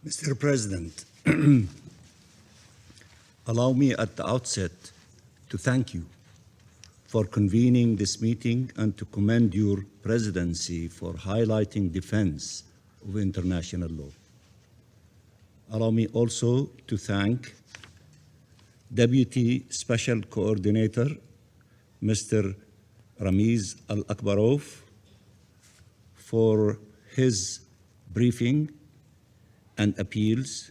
Mr. President, allow me at the outset to thank you for convening this meeting and to commend your presidency for highlighting defense of international law. Allow me also to thank Deputy Special Coordinator, Mr. Ramiz Al-Akbarov, for his briefing and appeals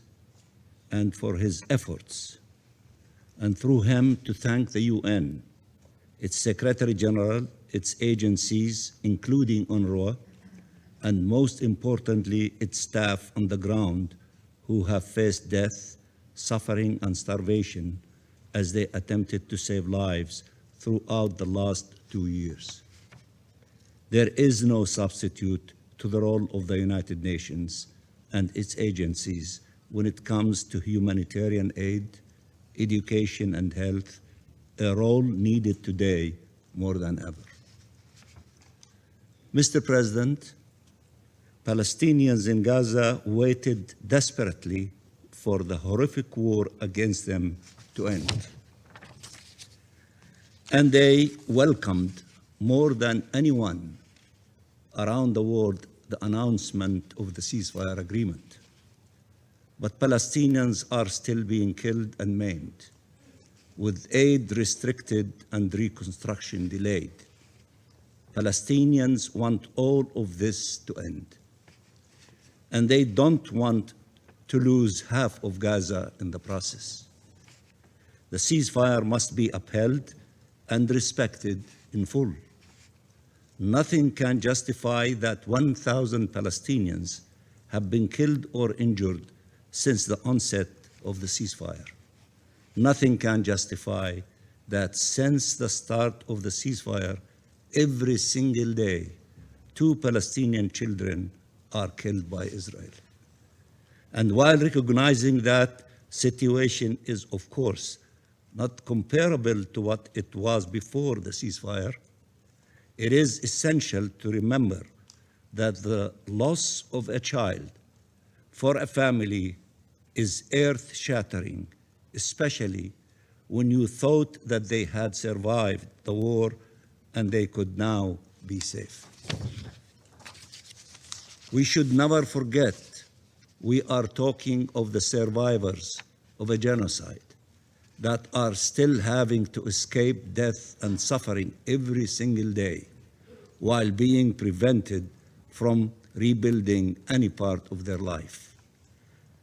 and for his efforts, and through him to thank the UN, its Secretary General, its agencies, including UNRWA, and most importantly, its staff on the ground who have faced death, suffering, and starvation as they attempted to save lives throughout the last 2 years. There is no substitute to the role of the United Nations and its agencies when it comes to humanitarian aid, education, and health, a role needed today more than ever. Mr. President, Palestinians in Gaza waited desperately for the horrific war against them to end. And they welcomed more than anyone around the world the announcement of the ceasefire agreement. But Palestinians are still being killed and maimed, with aid restricted and reconstruction delayed. Palestinians want all of this to end. And they don't want to lose half of Gaza in the process. The ceasefire must be upheld and respected in full. Nothing can justify that 1,000 Palestinians have been killed or injured since the onset of the ceasefire. Nothing can justify that since the start of the ceasefire, every single day, 2 Palestinian children are killed by Israel. And while recognizing that situation is, of course, not comparable to what it was before the ceasefire, it is essential to remember that the loss of a child for a family is earth-shattering, especially when you thought that they had survived the war and they could now be safe. We should never forget we are talking of the survivors of a genocide that are still having to escape death and suffering every single day while being prevented from rebuilding any part of their life.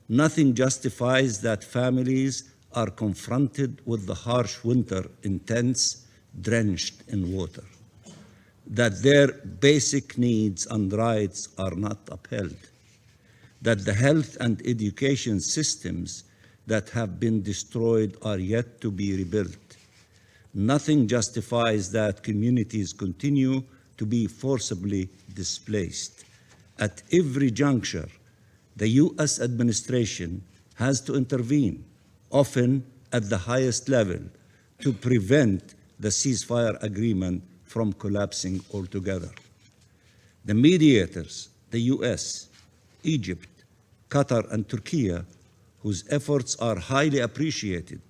Nothing justifies that families are confronted with the harsh winter in tents drenched in water, that their basic needs and rights are not upheld, that the health and education systems that have been destroyed are yet to be rebuilt. Nothing justifies that communities continue to be forcibly displaced. At every juncture, the U.S. administration has to intervene, often at the highest level, to prevent the ceasefire agreement from collapsing altogether. The mediators, the U.S., Egypt, Qatar, and Turkey, whose efforts are highly appreciated,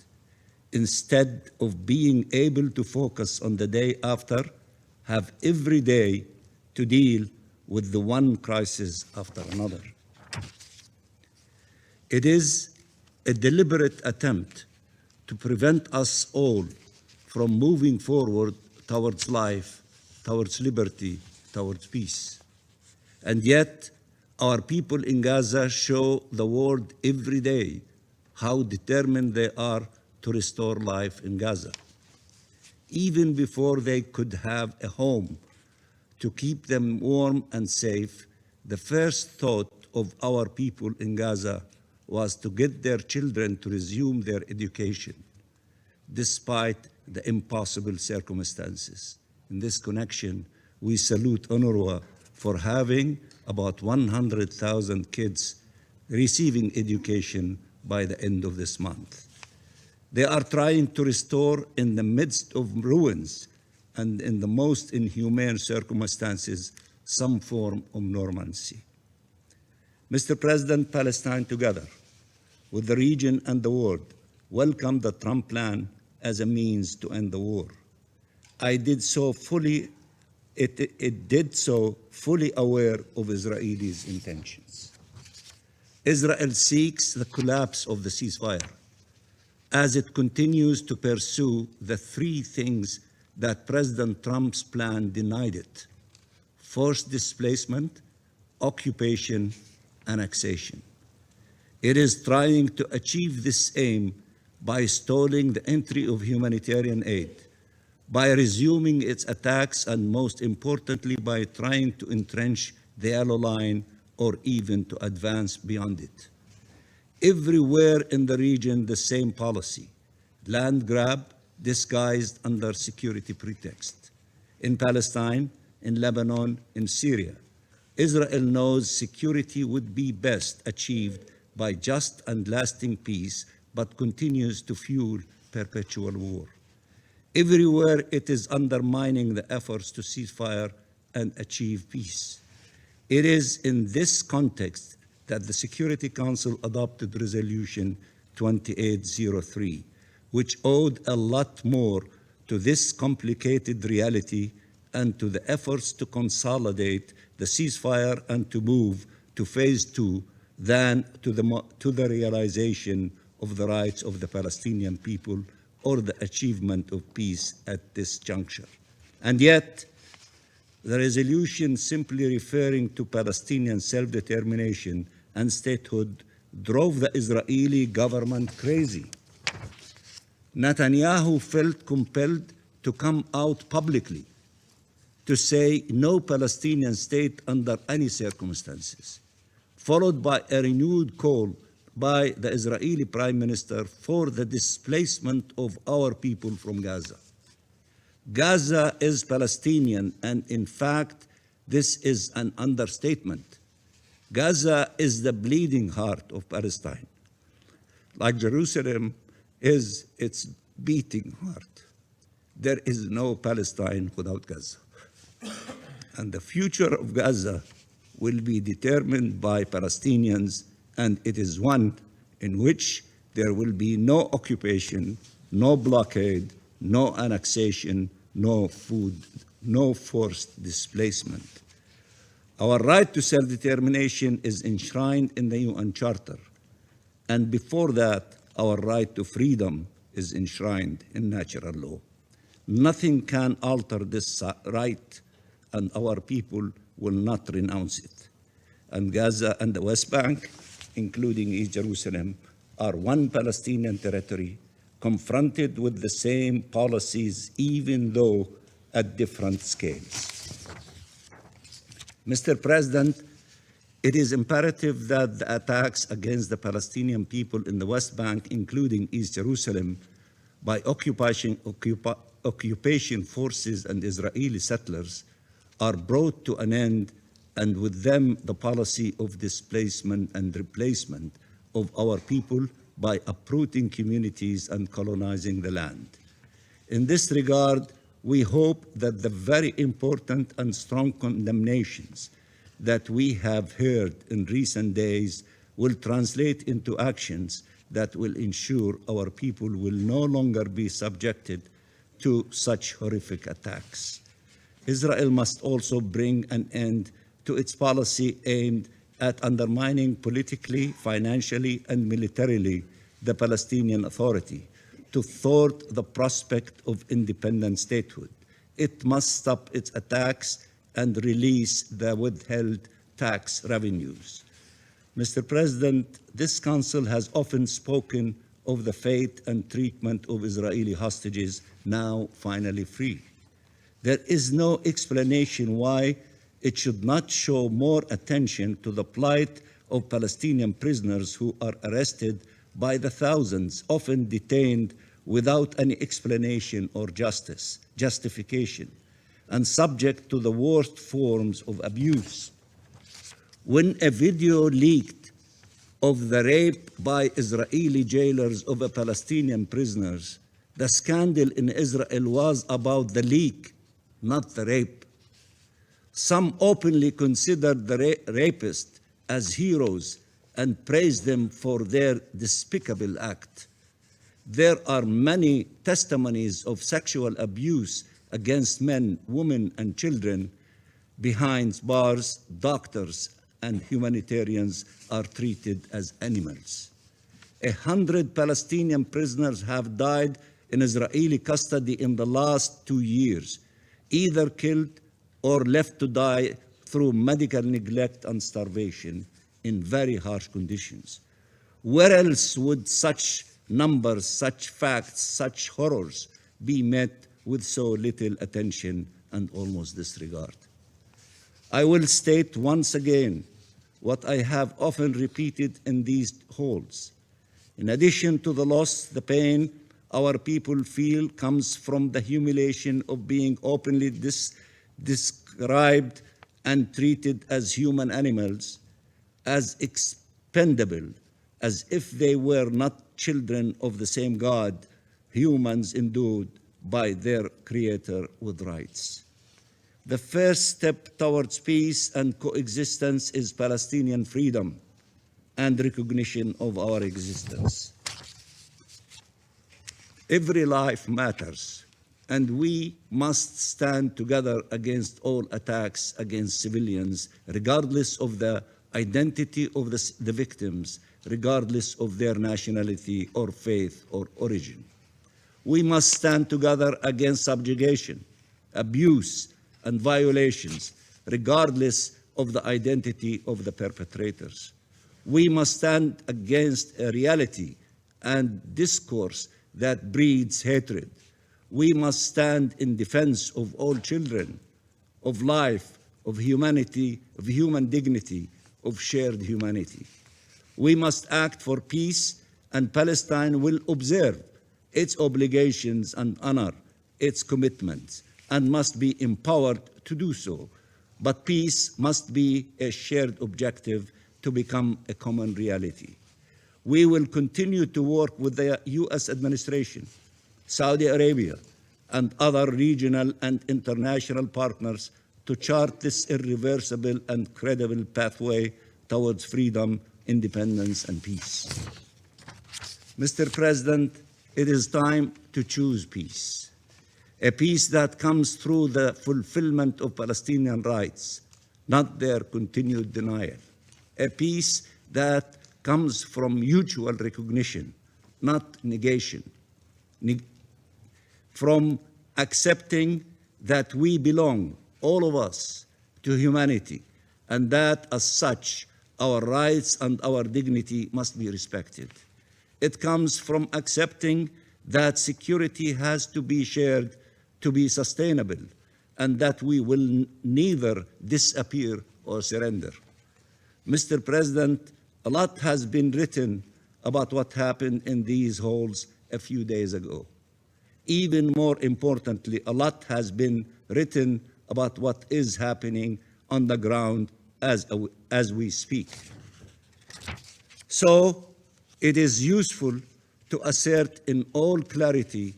instead of being able to focus on the day after, have every day to deal with the one crisis after another. It is a deliberate attempt to prevent us all from moving forward towards life, towards liberty, towards peace. And yet, our people in Gaza show the world every day how determined they are to restore life in Gaza. Even before they could have a home to keep them warm and safe, the first thought of our people in Gaza was to get their children to resume their education, despite the impossible circumstances. In this connection, we salute UNRWA for having about 100,000 kids receiving education by the end of this month. They are trying to restore in the midst of ruins and in the most inhumane circumstances some form of normalcy. Mr. President, Palestine, together with the region and the world, welcomed the Trump plan as a means to end the war. It did so fully aware of Israelis' intentions. Israel seeks the collapse of the ceasefire as it continues to pursue the three things that President Trump's plan denied it: forced displacement, occupation, annexation. It is trying to achieve this aim by stalling the entry of humanitarian aid, by resuming its attacks, and most importantly, by trying to entrench the yellow line or even to advance beyond it. Everywhere in the region, the same policy: land grab disguised under security pretext. In Palestine, in Lebanon, in Syria, Israel knows security would be best achieved by just and lasting peace, but continues to fuel perpetual war. Everywhere it is undermining the efforts to cease fire and achieve peace. It is in this context that the Security Council adopted Resolution 2803, which owed a lot more to this complicated reality and to the efforts to consolidate the ceasefire and to move to phase two than to the realization of the rights of the Palestinian people or the achievement of peace at this juncture. And yet, the resolution simply referring to Palestinian self-determination and statehood drove the Israeli government crazy. Netanyahu felt compelled to come out publicly to say no Palestinian state under any circumstances, followed by a renewed call by the Israeli Prime Minister for the displacement of our people from Gaza. Gaza is Palestinian, and in fact, this is an understatement. Gaza is the bleeding heart of Palestine, like Jerusalem is its beating heart. There is no Palestine without Gaza. And the future of Gaza will be determined by Palestinians, and it is one in which there will be no occupation, no blockade, no annexation, no forced displacement. Our right to self-determination is enshrined in the UN Charter, and before that, our right to freedom is enshrined in natural law. Nothing can alter this right, and our people will not renounce it. And Gaza and the West Bank, including East Jerusalem, are one Palestinian territory, confronted with the same policies, even though at different scales. Mr. President, it is imperative that the attacks against the Palestinian people in the West Bank, including East Jerusalem, by occupation forces and Israeli settlers, are brought to an end, and with them the policy of displacement and replacement of our people by uprooting communities and colonizing the land. In this regard, we hope that the very important and strong condemnations that we have heard in recent days will translate into actions that will ensure our people will no longer be subjected to such horrific attacks. Israel must also bring an end to its policy aimed at undermining politically, financially, and militarily the Palestinian Authority to thwart the prospect of independent statehood. It must stop its attacks and release the withheld tax revenues. Mr. President, this Council has often spoken of the fate and treatment of Israeli hostages now finally free. There is no explanation why it should not show more attention to the plight of Palestinian prisoners who are arrested by the thousands, often detained without any explanation or justification, and subject to the worst forms of abuse. When a video leaked of the rape by Israeli jailers of Palestinian prisoners, the scandal in Israel was about the leak, not the rape. Some openly considered the rapist as heroes and praise them for their despicable act. There are many testimonies of sexual abuse against men, women, and children. Behind bars, doctors and humanitarians are treated as animals. 100 Palestinian prisoners have died in Israeli custody in the last 2 years, either killed or left to die through medical neglect and starvation in very harsh conditions. Where else would such numbers, such facts, such horrors be met with so little attention and almost disregard? I will state once again what I have often repeated in these halls. In addition to the loss, the pain our people feel comes from the humiliation of being openly described and treated as human animals, as expendable, as if they were not children of the same God, humans endowed by their Creator with rights. The first step towards peace and coexistence is Palestinian freedom and recognition of our existence. Every life matters, and we must stand together against all attacks against civilians, regardless of the identity of the victims, regardless of their nationality or faith or origin. We must stand together against subjugation, abuse, and violations, regardless of the identity of the perpetrators. We must stand against a reality and discourse that breeds hatred. We must stand in defense of all children, of life, of humanity, of human dignity, of shared humanity. We must act for peace, and Palestine will observe its obligations and honor its commitments, and must be empowered to do so. But peace must be a shared objective to become a common reality. We will continue to work with the US administration, Saudi Arabia, and other regional and international partners to chart this irreversible and credible pathway towards freedom, independence, and peace. Mr. President, it is time to choose peace. A peace that comes through the fulfillment of Palestinian rights, not their continued denial. A peace that comes from mutual recognition, not negation. From accepting that we belong, all of us, to humanity, and that as such, our rights and our dignity must be respected. It comes from accepting that security has to be shared to be sustainable, and that we will neither disappear or surrender. Mr. President, a lot has been written about what happened in these halls a few days ago. Even more importantly, a lot has been written about what is happening on the ground as we speak. So it is useful to assert in all clarity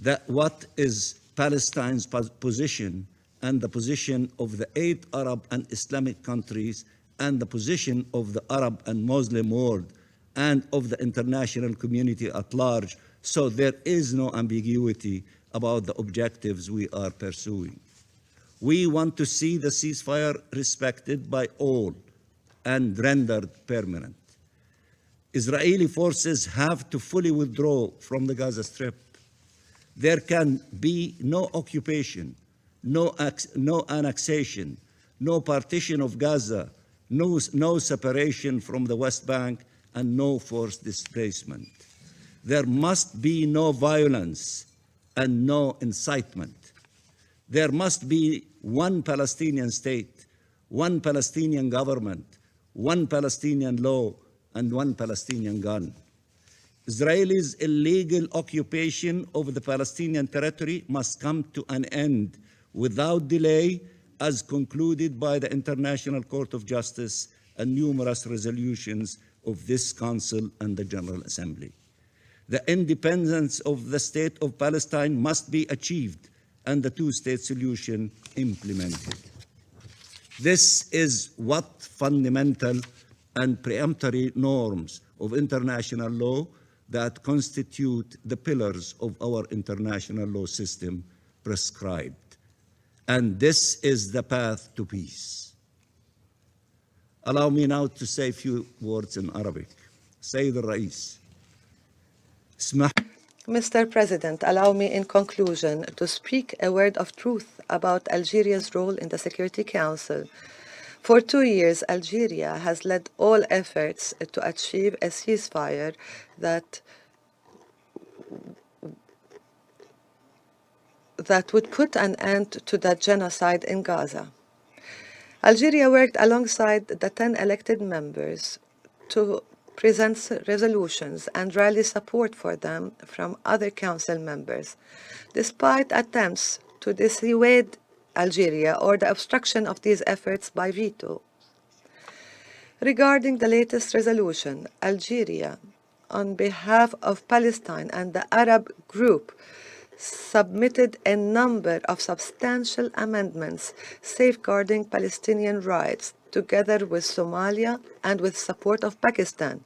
that what is Palestine's position and the position of the 8 Arab and Islamic countries and the position of the Arab and Muslim world and of the international community at large, so there is no ambiguity about the objectives we are pursuing. We want to see the ceasefire respected by all and rendered permanent. Israeli forces have to fully withdraw from the Gaza Strip. There can be no occupation, no annexation, no partition of Gaza, no separation from the West Bank, and no forced displacement. There must be no violence and no incitement. There must be one Palestinian state, one Palestinian government, one Palestinian law, and one Palestinian gun. Israel's illegal occupation of the Palestinian territory must come to an end without delay, as concluded by the International Court of Justice and numerous resolutions of this Council and the General Assembly. The independence of the State of Palestine must be achieved and the two-state solution implemented. This is what fundamental and peremptory norms of international law that constitute the pillars of our international law system prescribed. And this is the path to peace. Allow me now to say a few words in Arabic. Sayyid al-Rais, Mr. President, allow me in conclusion to speak a word of truth about Algeria's role in the Security Council. For 2 years, Algeria has led all efforts to achieve a ceasefire that would put an end to the genocide in Gaza. Algeria worked alongside the 10 elected members to present resolutions and rally support for them from other council members, despite attempts to dissuade Algeria or the obstruction of these efforts by veto. Regarding the latest resolution, Algeria, on behalf of Palestine and the Arab group, submitted a number of substantial amendments safeguarding Palestinian rights, together with Somalia and with support of Pakistan.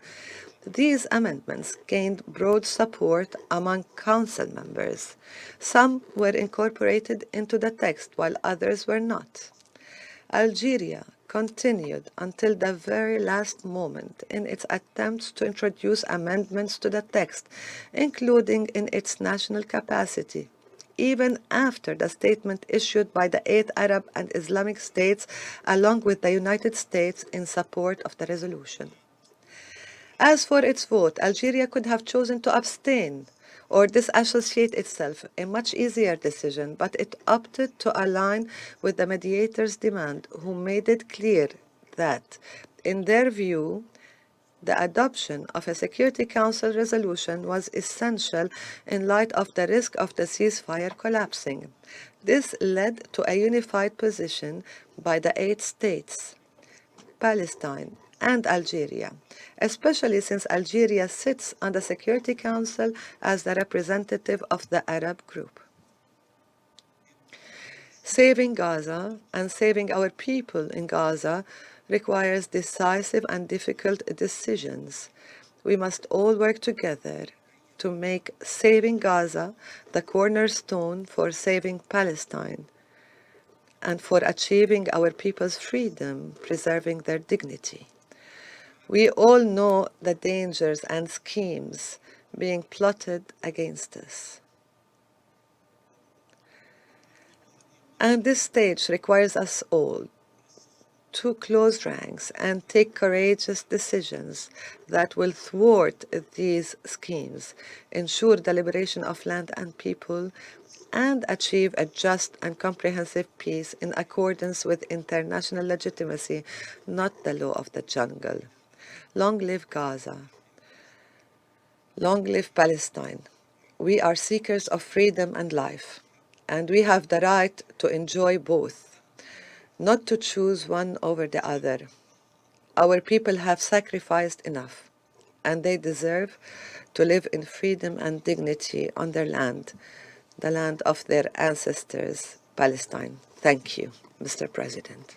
These amendments gained broad support among council members. Some were incorporated into the text, while others were not. Algeria continued until the very last moment in its attempts to introduce amendments to the text, including in its national capacity, even after the statement issued by the 8 Arab and Islamic states along with the United States in support of the resolution. As for its vote, Algeria could have chosen to abstain or disassociate itself, a much easier decision, but it opted to align with the mediator's demand, who made it clear that, in their view, the adoption of a Security Council resolution was essential in light of the risk of the ceasefire collapsing. This led to a unified position by the 8 states, Palestine, and Algeria, especially since Algeria sits on the Security Council as the representative of the Arab group. Saving Gaza and saving our people in Gaza requires decisive and difficult decisions. We must all work together to make saving Gaza the cornerstone for saving Palestine and for achieving our people's freedom, preserving their dignity. We all know the dangers and schemes being plotted against us. And this stage requires us all to close ranks and take courageous decisions that will thwart these schemes, ensure the liberation of land and people, and achieve a just and comprehensive peace in accordance with international legitimacy, not the law of the jungle. Long live Gaza. Long live Palestine. We are seekers of freedom and life, and we have the right to enjoy both, not to choose one over the other. Our people have sacrificed enough, and they deserve to live in freedom and dignity on their land, the land of their ancestors, Palestine. Thank you, Mr. President.